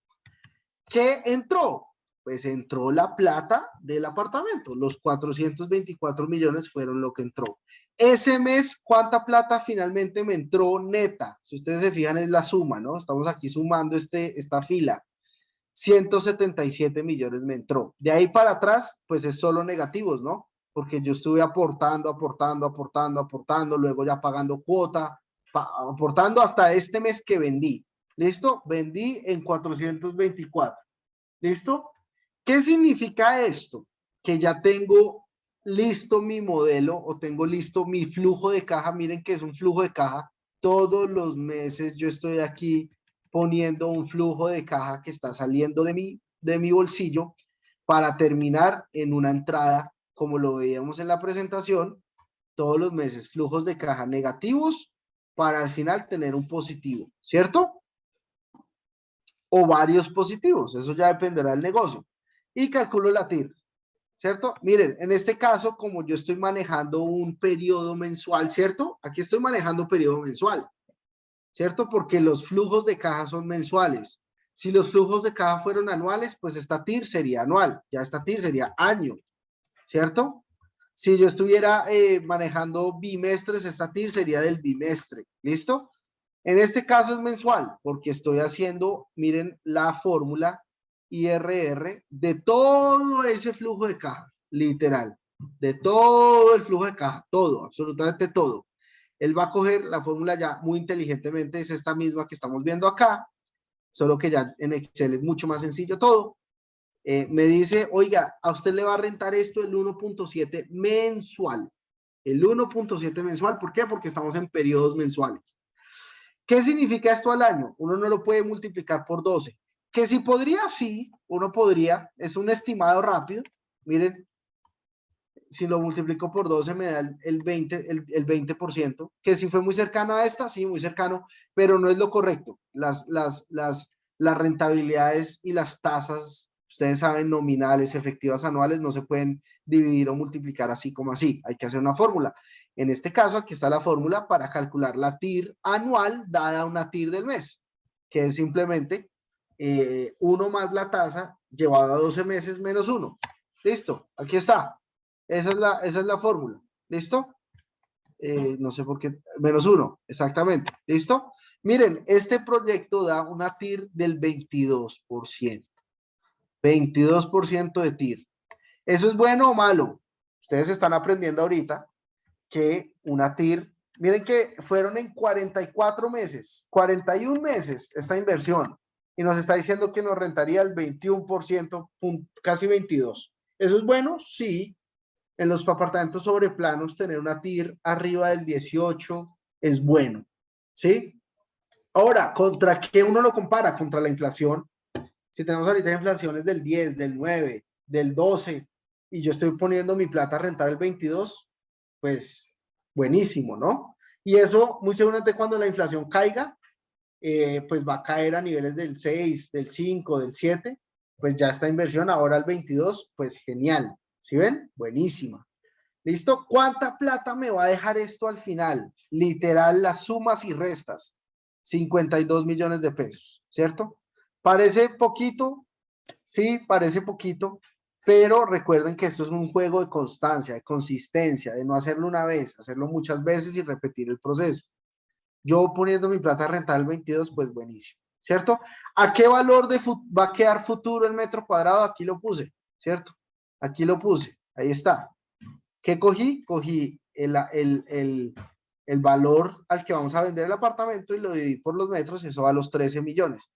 ¿Qué entró? Pues entró la plata del apartamento, los 424 millones fueron lo que entró. Ese mes, ¿cuánta plata finalmente me entró neta? Si ustedes se fijan es la suma, ¿no? Estamos aquí sumando esta fila. 177 millones me entró. De ahí para atrás, pues es solo negativos, ¿no? Porque yo estuve aportando, luego ya pagando cuota, aportando hasta este mes que vendí. ¿Listo? Vendí en 424. ¿Listo? ¿Qué significa esto? Que ya tengo listo mi modelo o tengo listo mi flujo de caja. Miren que es un flujo de caja. Todos los meses yo estoy aquí poniendo un flujo de caja que está saliendo de mi bolsillo para terminar en una entrada, como lo veíamos en la presentación, todos los meses flujos de caja negativos para al final tener un positivo, ¿cierto? O varios positivos, eso ya dependerá del negocio. Y calculo la TIR, ¿cierto? Miren, en este caso, como yo estoy manejando un periodo mensual, ¿cierto? Aquí estoy manejando periodo mensual, ¿cierto? Porque los flujos de caja son mensuales. Si los flujos de caja fueron anuales, pues esta TIR sería anual, ya esta TIR sería año, ¿cierto? Si yo estuviera manejando bimestres, esta TIR sería del bimestre, ¿listo? En este caso es mensual, porque estoy haciendo, miren, la fórmula IRR de todo ese flujo de caja, literal, de todo el flujo de caja, todo, absolutamente todo. Él va a coger la fórmula ya muy inteligentemente, es esta misma que estamos viendo acá, solo que ya en Excel es mucho más sencillo todo. Me dice, oiga, a usted le va a rentar esto el 1.7 mensual. El 1.7 mensual, ¿por qué? Porque estamos en periodos mensuales. ¿Qué significa esto al año? Uno no lo puede multiplicar por 12. Que si podría, sí, uno podría, es un estimado rápido. Miren, si lo multiplico por 12 me da el 20%, que si fue muy cercano a esta, sí, muy cercano, pero no es lo correcto. Las rentabilidades y las tasas, ustedes saben, nominales, efectivas anuales, no se pueden dividir o multiplicar así como así. Hay que hacer una fórmula. En este caso, aquí está la fórmula para calcular la TIR anual dada una TIR del mes, que es simplemente 1 más la tasa llevada a 12 meses menos 1. Listo, aquí está. Esa es la fórmula. ¿Listo? No sé por qué. Menos 1, exactamente. ¿Listo? Miren, este proyecto da una TIR del 22%. 22% de TIR. ¿Eso es bueno o malo? Ustedes están aprendiendo ahorita que una TIR, miren que fueron en 44 meses, 41 meses esta inversión, y nos está diciendo que nos rentaría el 21%, casi 22%. ¿Eso es bueno? Sí. En los apartamentos sobre planos, tener una TIR arriba del 18 es bueno, ¿sí? Ahora, ¿contra qué uno lo compara? Contra la inflación. Si tenemos ahorita inflaciones del 10, del 9, del 12, y yo estoy poniendo mi plata a rentar el 22, pues buenísimo, ¿no? Y eso, muy seguramente cuando la inflación caiga, pues va a caer a niveles del 6, del 5, del 7, pues ya esta inversión ahora al 22, pues genial. ¿Sí ven? Buenísima. ¿Listo? ¿Cuánta plata me va a dejar esto al final? Literal, las sumas y restas. 52 millones de pesos, ¿cierto? Parece poquito, sí, parece poquito, pero recuerden que esto es un juego de constancia, de consistencia, de no hacerlo una vez, hacerlo muchas veces y repetir el proceso. Yo poniendo mi plata a rentar el 22, pues buenísimo, ¿cierto? ¿A qué valor va a quedar futuro el metro cuadrado? Aquí lo puse, ¿cierto? Aquí lo puse, ahí está. ¿Qué cogí? Cogí el valor al que vamos a vender el apartamento y lo dividí por los metros, y eso va a los 13 millones.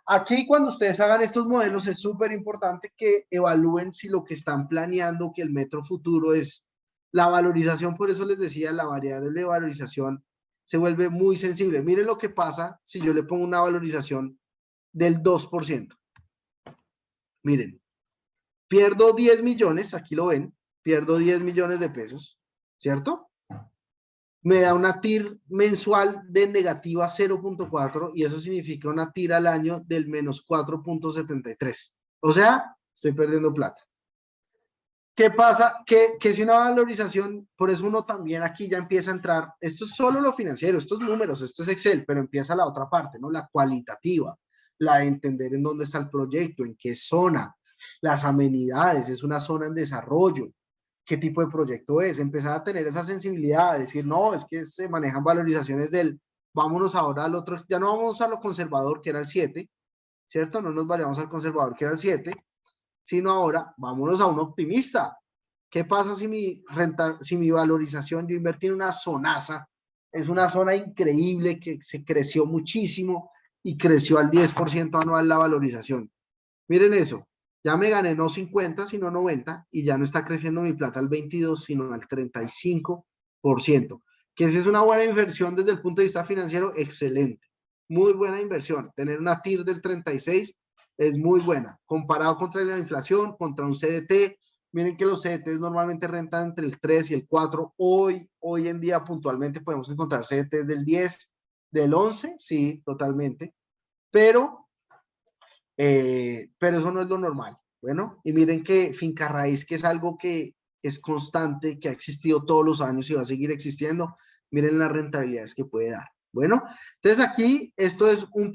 Aquí cuando ustedes hagan estos modelos es súper importante que evalúen si lo que están planeando, que el metro futuro es la valorización. Por eso les decía, la variable de valorización se vuelve muy sensible. Miren lo que pasa si yo le pongo una valorización del 2%. Miren, pierdo 10 millones, aquí lo ven, pierdo 10 millones de pesos, ¿cierto? Me da una TIR mensual de negativa 0.4 y eso significa una TIR al año del menos 4.73. O sea, estoy perdiendo plata. ¿Qué pasa? Que si una valorización, por eso uno también aquí ya empieza a entrar, esto es solo lo financiero, estos números, esto es Excel, pero empieza la otra parte, ¿no? La cualitativa, la de entender en dónde está el proyecto, en qué zona, las amenidades, es una zona en desarrollo, qué tipo de proyecto es, empezar a tener esa sensibilidad, de decir, no, es que se manejan valorizaciones del, vámonos ahora al otro, ya no vamos a lo conservador, que era el 7, ¿cierto? No nos vayamos al conservador, que era el 7, sino ahora vámonos a un optimista. ¿Qué pasa si si mi valorización, yo invertí en una zonaza, es una zona increíble que se creció muchísimo y creció al 10% anual la valorización? Miren eso, ya me gané no 50, sino 90 y ya no está creciendo mi plata al 22, sino al 35%. Que si es una buena inversión desde el punto de vista financiero, excelente. Muy buena inversión. Tener una TIR del 36 es muy buena. Comparado contra la inflación, contra un CDT, miren que los CDTs normalmente rentan entre el 3 y el 4. Hoy en día puntualmente podemos encontrar CDTs del 10, del 11, sí, totalmente. Pero eso no es lo normal. Bueno, y miren que finca raíz, que es algo que es constante, que ha existido todos los años y va a seguir existiendo, miren las rentabilidades que puede dar. Bueno, entonces aquí esto es un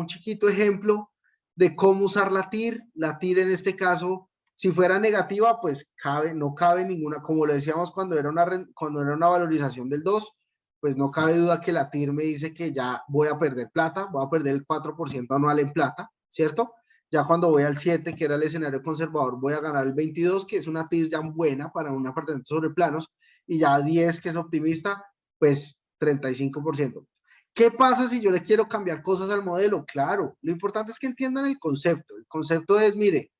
chiquito ejemplo de cómo usar la TIR. La TIR en este caso, si fuera negativa, pues no cabe ninguna, como le decíamos cuando era una valorización del 2, pues no cabe duda que la TIR me dice que ya voy a perder plata, voy a perder el 4% anual en plata, ¿cierto? Ya cuando voy al 7, que era el escenario conservador, voy a ganar el 22, que es una TIR ya buena para un apartamento sobre planos, y ya 10, que es optimista, pues 35%. ¿Qué pasa si yo le quiero cambiar cosas al modelo? Claro, lo importante es que entiendan el concepto. El concepto es, mire,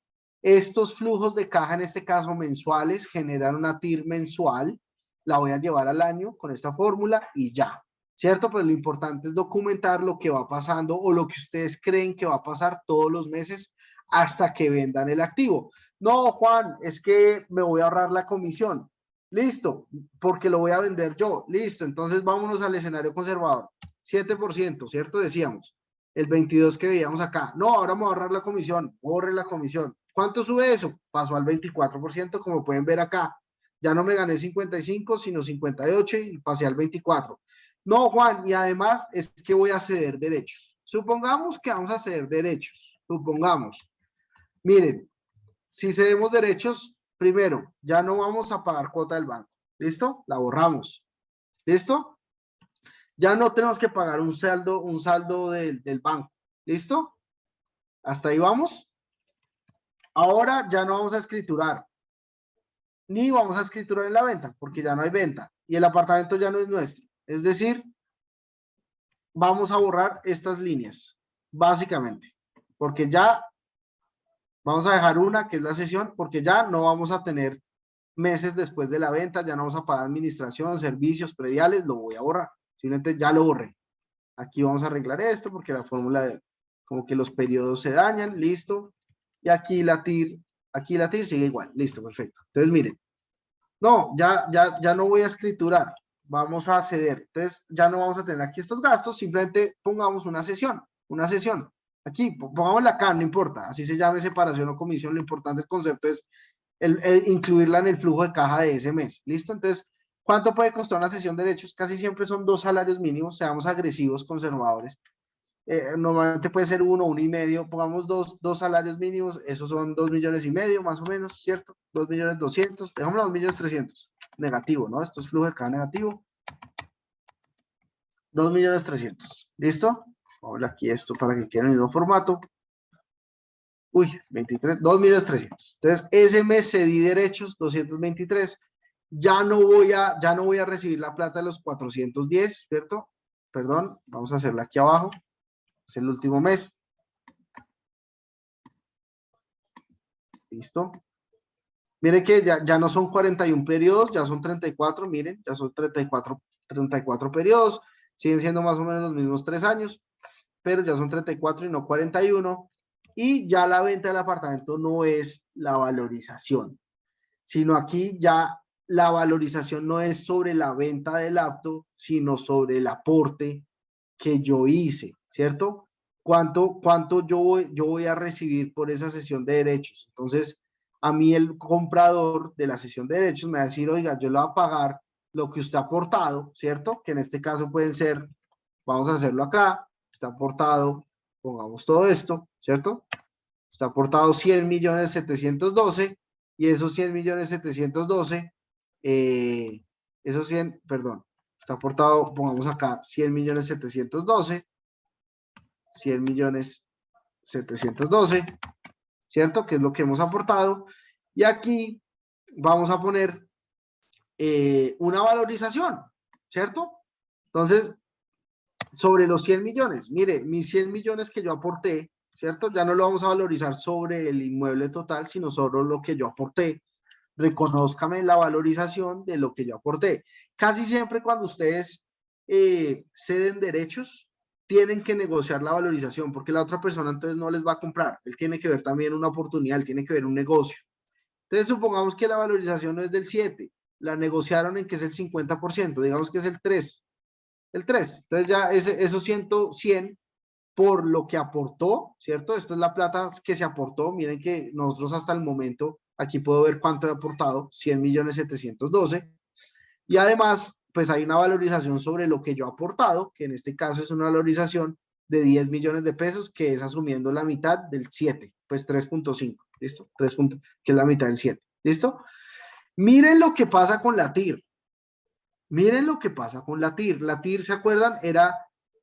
estos flujos de caja, en este caso mensuales, generan una TIR mensual, la voy a llevar al año con esta fórmula y ya, ¿cierto? Pero lo importante es documentar lo que va pasando o lo que ustedes creen que va a pasar todos los meses hasta que vendan el activo. No, Juan, es que me voy a ahorrar la comisión. Listo, porque lo voy a vender yo. Listo, entonces vámonos al escenario conservador. 7%, ¿cierto? Decíamos. El 22 que veíamos acá. No, ahora me voy a ahorrar la comisión. Borre la comisión. ¿Cuánto sube eso? Pasó al 24%, como pueden ver acá. Ya no me gané 55, sino 58 y pasé al 24. No, Juan, y además es que voy a ceder derechos. Supongamos que vamos a ceder derechos. Supongamos. Miren, si cedemos derechos, primero, ya no vamos a pagar cuota del banco. ¿Listo? La borramos. ¿Listo? Ya no tenemos que pagar un saldo del banco. ¿Listo? Hasta ahí vamos. Ahora ya no vamos a escriturar. ni vamos a escriturar en la venta, porque ya no hay venta, y el apartamento ya no es nuestro. Es decir, vamos a borrar estas líneas, básicamente, porque ya vamos a dejar una, que es la cesión, porque ya no vamos a tener meses después de la venta, ya no vamos a pagar administración, servicios prediales, lo voy a borrar. Simplemente ya lo borré. Aquí vamos a arreglar esto porque la fórmula, como que los periodos se dañan, listo. Y aquí la TIR sigue igual, listo, perfecto. Entonces, miren, no, ya no voy a escriturar, vamos a ceder. Entonces, ya no vamos a tener aquí estos gastos, simplemente pongamos una sesión, una sesión. Aquí, pongámosla acá, no importa, así se llame separación o comisión, lo importante del concepto es incluirla en el flujo de caja de ese mes, ¿listo? Entonces, ¿cuánto puede costar una sesión de derechos? Casi siempre son 2 salarios mínimos, seamos agresivos, conservadores. Normalmente puede ser 1, 1,5, pongamos dos salarios mínimos, esos son 2,5 millones más o menos, ¿cierto? 2,200,000, dejamos 2,300,000, negativo, ¿no? Esto es flujo de caja negativo, 2,300,000, ¿listo? Vamos aquí esto para que quede en el mismo formato. Uy, 23, 2,300,000. Entonces, ese mes cedí derechos, 223. Ya no voy a recibir la plata de los 410, ¿cierto? Perdón, vamos a hacerla aquí abajo. Es el último mes. Listo. Miren que ya no son 41 periodos, ya son 34, miren, ya son 34 periodos. Siguen siendo más o menos los mismos 3 años, pero ya son 34 y no 41. Y ya la venta del apartamento no es la valorización, sino aquí ya la valorización no es sobre la venta del apto, sino sobre el aporte que yo hice, ¿cierto? ¿Cuánto yo voy a recibir por esa sesión de derechos? Entonces, a mí el comprador de la sesión de derechos me va a decir, oiga, yo le voy a pagar lo que usted ha aportado, ¿cierto? Que en este caso pueden ser, vamos a hacerlo acá, está aportado, pongamos todo esto, ¿cierto? Está aportado 100,712,000 y esos 100,712,000, esos 100, perdón, está aportado, pongamos acá 100,712,000, 100,712,000, ¿cierto? Que es lo que hemos aportado. Y aquí vamos a poner una valorización, ¿cierto? Entonces, sobre los 100 millones, mire, mis 100 millones que yo aporté, ¿cierto? Ya no lo vamos a valorizar sobre el inmueble total, sino sobre lo que yo aporté. Reconózcame la valorización de lo que yo aporté. Casi siempre cuando ustedes ceden derechos, tienen que negociar la valorización, porque la otra persona entonces no les va a comprar. Él tiene que ver también una oportunidad, él tiene que ver un negocio. Entonces, supongamos que la valorización no es del 7, la negociaron en que es el 50%, digamos que es el 3. El 3. Entonces ya esos 100 por lo que aportó, ¿cierto? Esta es la plata que se aportó. Miren que nosotros hasta el momento, aquí puedo ver cuánto he aportado, 100,712,000. Y además, pues hay una valorización sobre lo que yo he aportado, que en este caso es una valorización de 10 millones de pesos, que es asumiendo la mitad del 7, pues 3,5, ¿listo? 3, que es la mitad del 7, ¿listo? Miren lo que pasa con la TIR. Miren lo que pasa con la TIR. La TIR, ¿se acuerdan? Era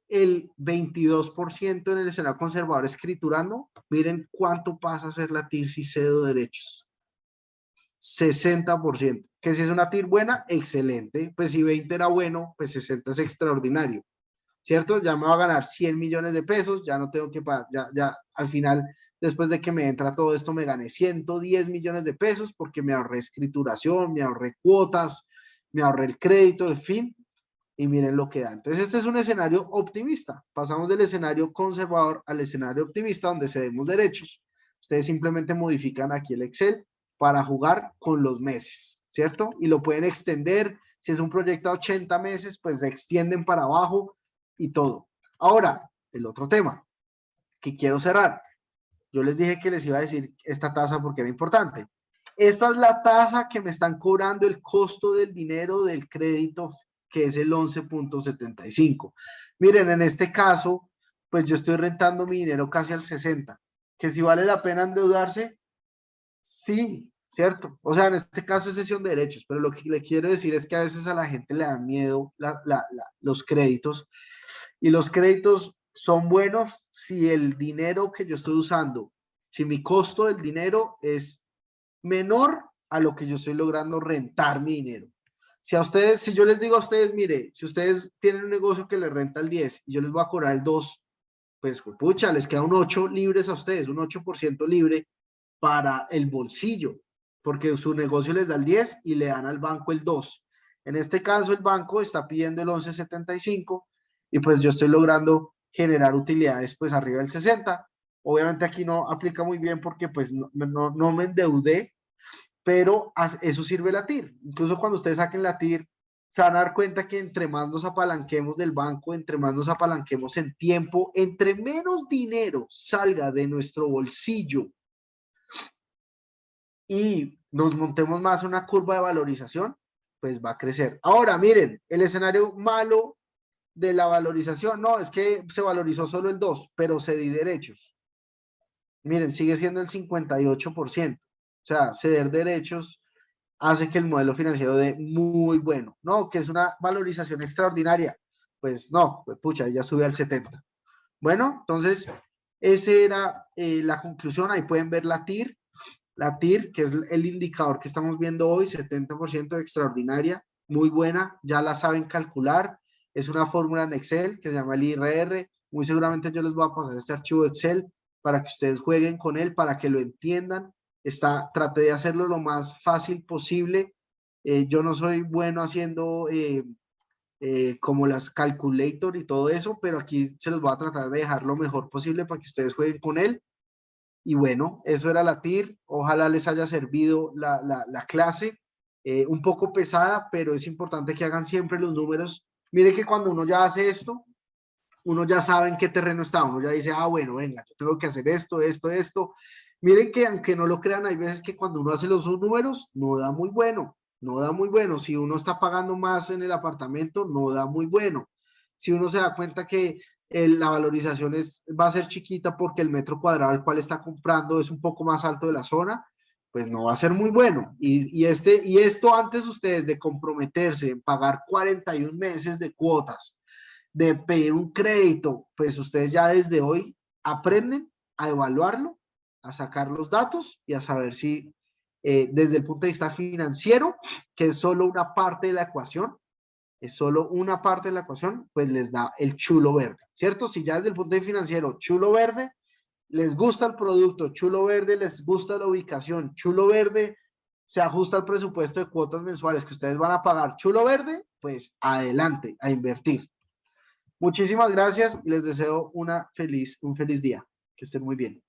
el 22% en el escenario conservador escriturando. Miren cuánto pasa a ser la TIR si cedo derechos. 60%. Que si es una TIR buena, excelente. Pues si 20 era bueno, pues 60 es extraordinario. ¿Cierto? Ya me va a ganar 100 millones de pesos, ya no tengo que pagar, ya al final, después de que me entra todo esto, me gané 110 millones de pesos porque me ahorré escrituración, me ahorré cuotas, me ahorré el crédito, en fin, y miren lo que da. Entonces, este es un escenario optimista. Pasamos del escenario conservador al escenario optimista, donde cedemos derechos. Ustedes simplemente modifican aquí el Excel para jugar con los meses, ¿cierto? Y lo pueden extender. Si es un proyecto a 80 meses, pues se extienden para abajo y todo. Ahora, el otro tema que quiero cerrar. Yo les dije que les iba a decir esta tasa porque era importante. Esta es la tasa que me están cobrando el costo del dinero del crédito, que es el 11,75. Miren, en este caso, pues yo estoy rentando mi dinero casi al 60. Que si vale la pena endeudarse, sí, cierto. O sea, en este caso es cesión de derechos, pero lo que le quiero decir es que a veces a la gente le da miedo los créditos, y los créditos son buenos si el dinero que yo estoy usando, si mi costo del dinero es menor a lo que yo estoy logrando rentar mi dinero. Si a ustedes, si yo les digo a ustedes, mire, si ustedes tienen un negocio que les renta el 10 y yo les voy a cobrar el 2, pues pucha, les queda un 8 libres a ustedes, un 8% libre para el bolsillo, porque su negocio les da el 10 y le dan al banco el 2. En este caso, el banco está pidiendo el 11.75 y pues yo estoy logrando generar utilidades pues arriba del 60. Obviamente aquí no aplica muy bien porque pues no me endeudé, pero eso sirve la TIR. Incluso cuando ustedes saquen la TIR, se van a dar cuenta que entre más nos apalanquemos del banco, entre más nos apalanquemos en tiempo, entre menos dinero salga de nuestro bolsillo y nos montemos más una curva de valorización, pues va a crecer. Ahora, miren, el escenario malo de la valorización, no, es que se valorizó solo el 2, pero cedí derechos. Miren, sigue siendo el 58%. O sea, ceder derechos hace que el modelo financiero dé muy bueno. No, que es una valorización extraordinaria. Pues no, pues pucha, ya sube al 70. Bueno, entonces, esa era la conclusión. Ahí pueden ver la TIR. La TIR, que es el indicador que estamos viendo hoy, 70% extraordinaria, muy buena, ya la saben calcular. Es una fórmula en Excel que se llama el IRR. Muy seguramente yo les voy a pasar este archivo de Excel para que ustedes jueguen con él, para que lo entiendan. Traté de hacerlo lo más fácil posible. Yo no soy bueno haciendo como las calculator y todo eso, pero aquí se los voy a tratar de dejar lo mejor posible para que ustedes jueguen con él. Y bueno, eso era la TIR. Ojalá les haya servido la clase. Un poco pesada, pero es importante que hagan siempre los números. Mire que cuando uno ya hace esto, uno ya sabe en qué terreno está. Uno ya dice, ah, bueno, venga, yo tengo que hacer esto, esto, esto. Miren que aunque no lo crean, hay veces que cuando uno hace los números, no da muy bueno. No da muy bueno. Si uno está pagando más en el apartamento, no da muy bueno. Si uno se da cuenta que la valorización va a ser chiquita porque el metro cuadrado al cual está comprando es un poco más alto de la zona, pues no va a ser muy bueno. Y esto antes ustedes de comprometerse en pagar 41 meses de cuotas, de pedir un crédito, pues ustedes ya desde hoy aprenden a evaluarlo, a sacar los datos y a saber si desde el punto de vista financiero, que es solo una parte de la ecuación, es solo una parte de la ecuación, pues les da el chulo verde, ¿cierto? Si ya desde el punto de vista financiero, chulo verde, les gusta el producto, chulo verde, les gusta la ubicación, chulo verde, se ajusta al presupuesto de cuotas mensuales que ustedes van a pagar, chulo verde, pues adelante, a invertir. Muchísimas gracias y les deseo un feliz día. Que estén muy bien.